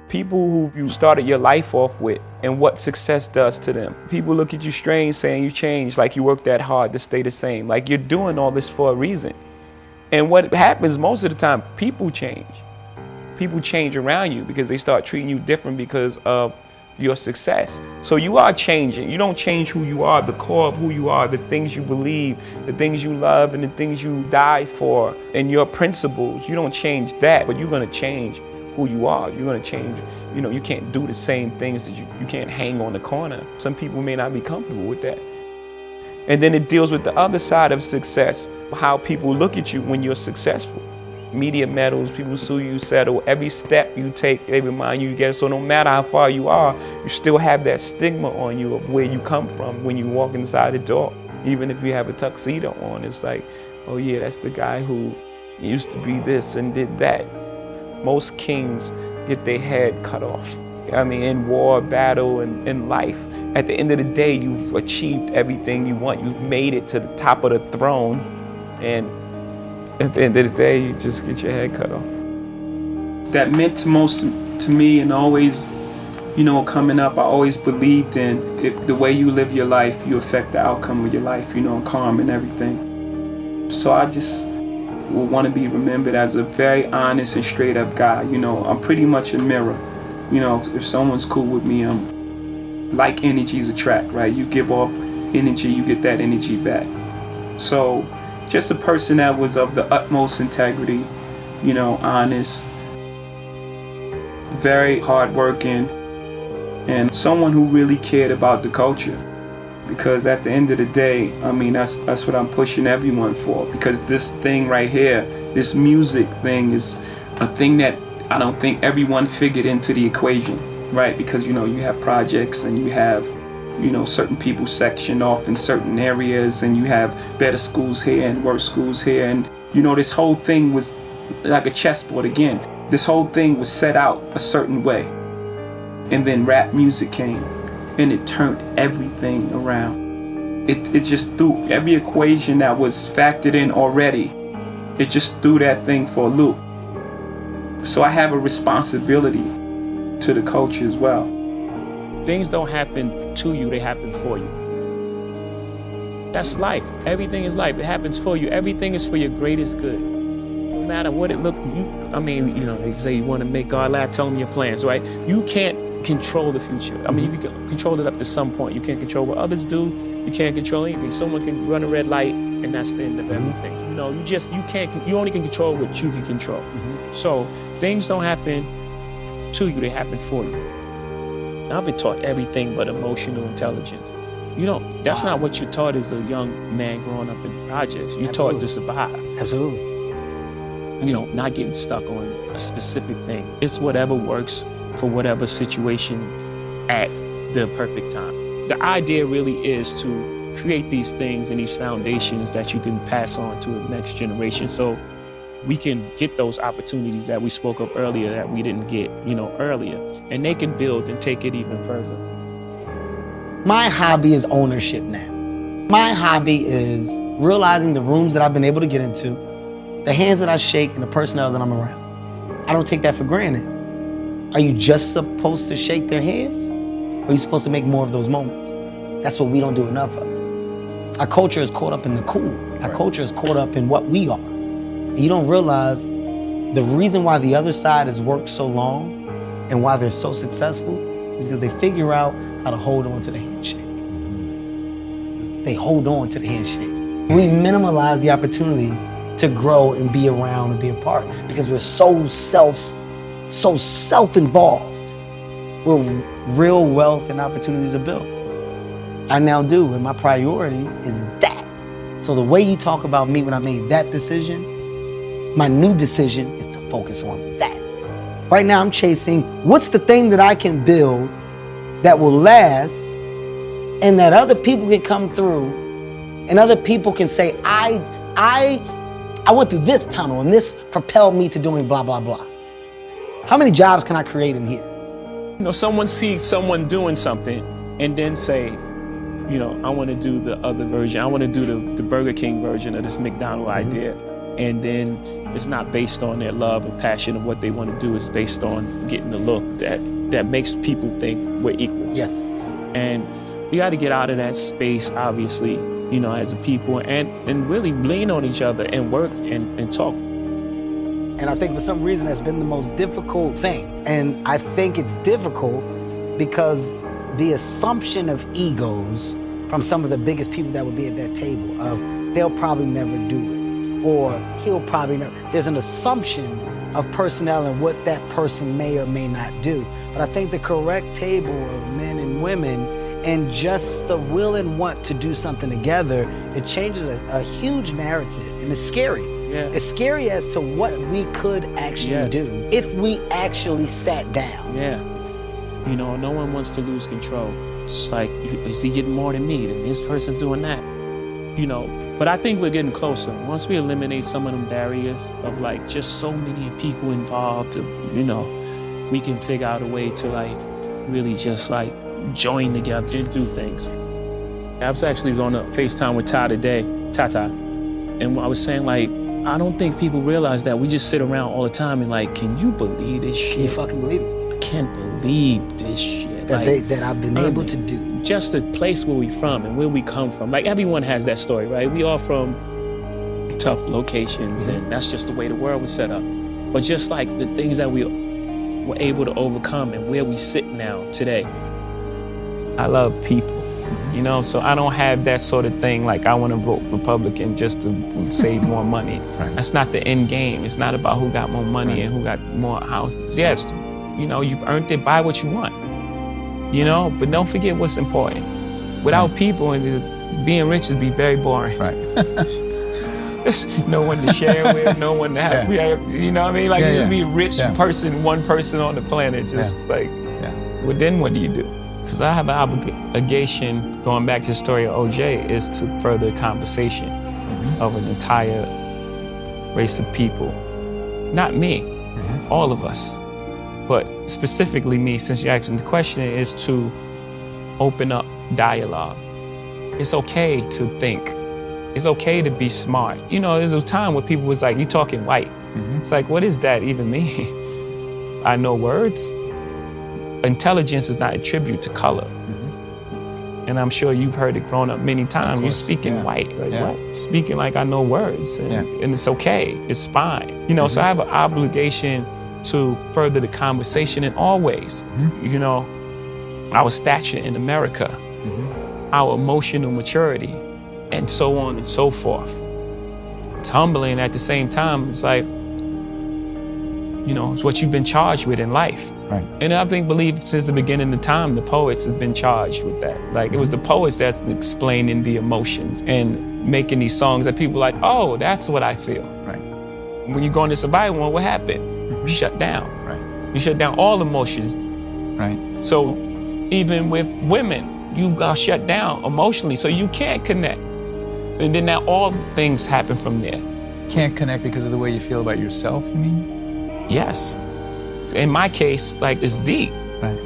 People who you started your life off with and what success does to them. People look at you strange saying you changed, like you worked that hard to stay the same. Like you're doing all this for a reason. And what happens most of the time, people change. People change around you because they start treating you different because of your success. So you are changing. You don't change who you are, the core of who you are, the things you believe, the things you love, and the things you die for, and your principles. You don't change that, but you're gonna change who you are. You're gonna change, you can't do the same things that you can't hang on the corner. Some people may not be comfortable with that. And then it deals with the other side of success, how people look at you when you're successful. Media medals, people sue you, settle. Every step you take, they remind you get. So no matter how far you are, you still have that stigma on you of where you come from when you walk inside the door. Even if you have a tuxedo on, it's like, oh yeah, that's the guy who used to be this and did that. Most kings get their head cut off. I mean, in war, battle, and in life, at the end of the day, you've achieved everything you want. You've made it to the top of the throne, and at the end of the day, you just get your head cut off. That meant most to me, and always, coming up, I always believed in the way you live your life, you affect the outcome of your life, karma and everything. So I just would want to be remembered as a very honest and straight up guy. I'm pretty much a mirror. If someone's cool with me, like energies attract, right? You give off energy, you get that energy back. So just a person that was of the utmost integrity, honest, very hardworking, and someone who really cared about the culture. Because at the end of the day, that's what I'm pushing everyone for. Because this thing right here, this music thing, is a thing that I don't think everyone figured into the equation, right? Because you have projects and you have certain people sectioned off in certain areas, and you have better schools here and worse schools here, and this whole thing was like a chessboard again. This whole thing was set out a certain way, and then rap music came and it turned everything around. It just threw every equation that was factored in already. It just threw that thing for a loop. So I have a responsibility to the culture as well. Things don't happen to you, they happen for you. That's life. Everything is life. It happens for you. Everything is for your greatest good. No matter what it looked like. They say you want to make God laugh, tell them your plans, right? You can't control the future. You can control it up to some point. You can't control what others do. You can't control anything. Someone can run a red light, and that's the end of everything. You only can control what you can control. So things don't happen to you, they happen for you. Now, I've been taught everything but emotional intelligence. That's not what you're taught as a young man growing up in projects. You're taught to survive. Absolutely. Not getting stuck on a specific thing. It's whatever works for whatever situation at the perfect time. The idea really is to create these things and these foundations that you can pass on to the next generation, so we can get those opportunities that we spoke of earlier that we didn't get, earlier, and they can build and take it even further. My hobby is ownership now. My hobby is realizing the rooms that I've been able to get into, the hands that I shake, and the personnel that I'm around. I don't take that for granted. Are you just supposed to shake their hands? Or are you supposed to make more of those moments? That's what we don't do enough of. Our culture is caught up in the cool. Our culture is caught up in what we are. And you don't realize the reason why the other side has worked so long and why they're so successful is because they figure out how to hold on to the handshake. They hold on to the handshake. We minimalize the opportunity to grow and be around and be a part because we're so self-involved where real wealth and opportunities are built. I now do, and my priority is that. So the way you talk about me when I made that decision, my new decision is to focus on that. Right now I'm chasing what's the thing that I can build that will last and that other people can come through and other people can say, I went through this tunnel and this propelled me to doing blah, blah, blah. How many jobs can I create in here? Someone sees someone doing something and then say, I want to do the other version. I want to do the Burger King version of this McDonald's idea. And then it's not based on their love or passion of what they want to do. It's based on getting the look that makes people think we're equals. Yes. And we got to get out of that space, obviously, you know, as a people, and really lean on each other and work and talk. And I think for some reason that's been the most difficult thing. And I think it's difficult because the assumption of egos from some of the biggest people that would be at that table of they'll probably never do it, or he'll probably never. There's an assumption of personnel and what that person may or may not do. But I think the correct table of men and women and just the will and want to do something together, it changes a huge narrative, and it's scary. Yeah. It's scary as to what we could actually do if we actually sat down. Yeah. You know, no one wants to lose control. It's like, is he getting more than me? Then this person's doing that. You know, but I think we're getting closer. Once we eliminate some of them barriers of like just so many people involved, you know, we can figure out a way to like really just like join together and do things. I was actually on a FaceTime with Ty today, Tata, and I was saying like, I don't think people realize that we just sit around all the time and like, can you believe this shit? Can you fucking believe it? I can't believe this shit. That I've been able to do. Just the place where we from and where we come from. Like everyone has that story, right? We all from tough locations, and that's just the way the world was set up. But just like the things that we were able to overcome and where we sit now today. I love people, you know, so I don't have that sort of thing like I want to vote Republican just to save more money. Right. That's not the end game. It's not about who got more money and who got more houses. Yes, you know, you've earned it, buy what you want, you know, but don't forget what's important. Without people, and being rich would be very boring. Right. No one to share with, no one to have, you know what I mean? Like, just be a rich person, one person on the planet, just like, well, then what do you do? Because I have an obligation, going back to the story of OJ, is to further conversation of an entire race of people. Not me, all of us, but specifically me, since you're asking the question, is to open up dialogue. It's okay to think. It's okay to be smart. You know, there's a time where people was like, you talking white. It's like, what does that even mean? I know words. Intelligence is not a tribute to color. And I'm sure you've heard it growing up many times. You're speaking white, like what? Speaking like I know words, and it's okay, it's fine. You know, so I have an obligation to further the conversation in all ways. You know, our stature in America, our emotional maturity, and so on and so forth. It's humbling at the same time. It's like, you know, it's what you've been charged with in life. Right. And I believe since the beginning of time, the poets have been charged with that. Like, it was the poets that's explaining the emotions and making these songs that people are like, oh, that's what I feel. Right. When you go into survival mode, what happened? You shut down. Right. You shut down all emotions. Right. So even with women, you got shut down emotionally, so you can't connect. And then now all things happen from there. Can't connect because of the way you feel about yourself, you mean? Yes. In my case, like, it's deep. Right.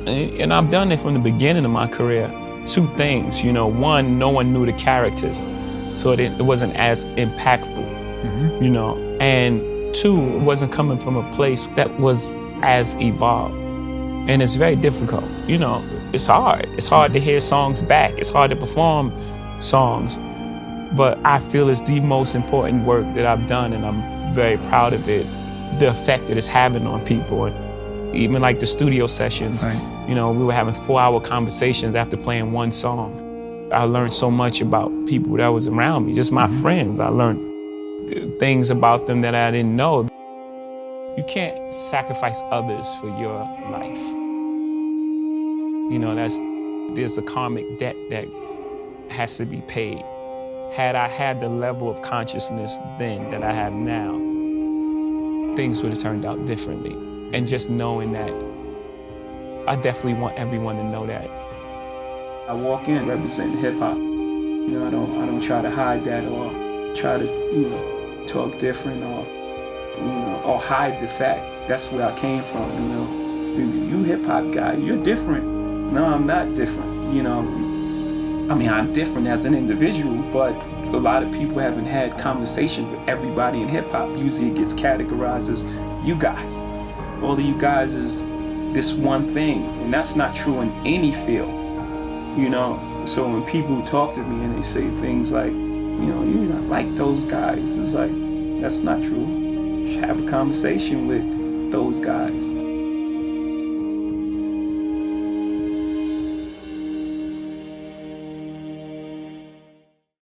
And I've done it from the beginning of my career. Two things, you know, one, no one knew the characters, so it wasn't as impactful, you know, and two, it wasn't coming from a place that was as evolved. And it's very difficult, you know, it's hard. It's hard to hear songs back. It's hard to perform songs, but I feel it's the most important work that I've done, and I'm very proud of it. The effect that it's having on people. And even like the studio sessions, you know, we were having 4-hour conversations after playing one song. I learned so much about people that was around me, just my friends. I learned things about them that I didn't know. You can't sacrifice others for your life. You know, there's a karmic debt that has to be paid. Had I had the level of consciousness then that I have now, things would have turned out differently. And just knowing that, I definitely want everyone to know that. I walk in representing hip hop. You know, I don't try to hide that or try to, you know, talk different or, you know, or hide the fact. That's where I came from, you know. You hip hop guy, you're different. No, I'm not different, you know. I mean, I'm different as an individual, but a lot of people haven't had conversation with everybody in hip hop. Usually it gets categorized as you guys. All of you guys is this one thing, and that's not true in any field, you know? So when people talk to me and they say things like, you know, you're not like those guys, it's like, that's not true. You should have a conversation with those guys.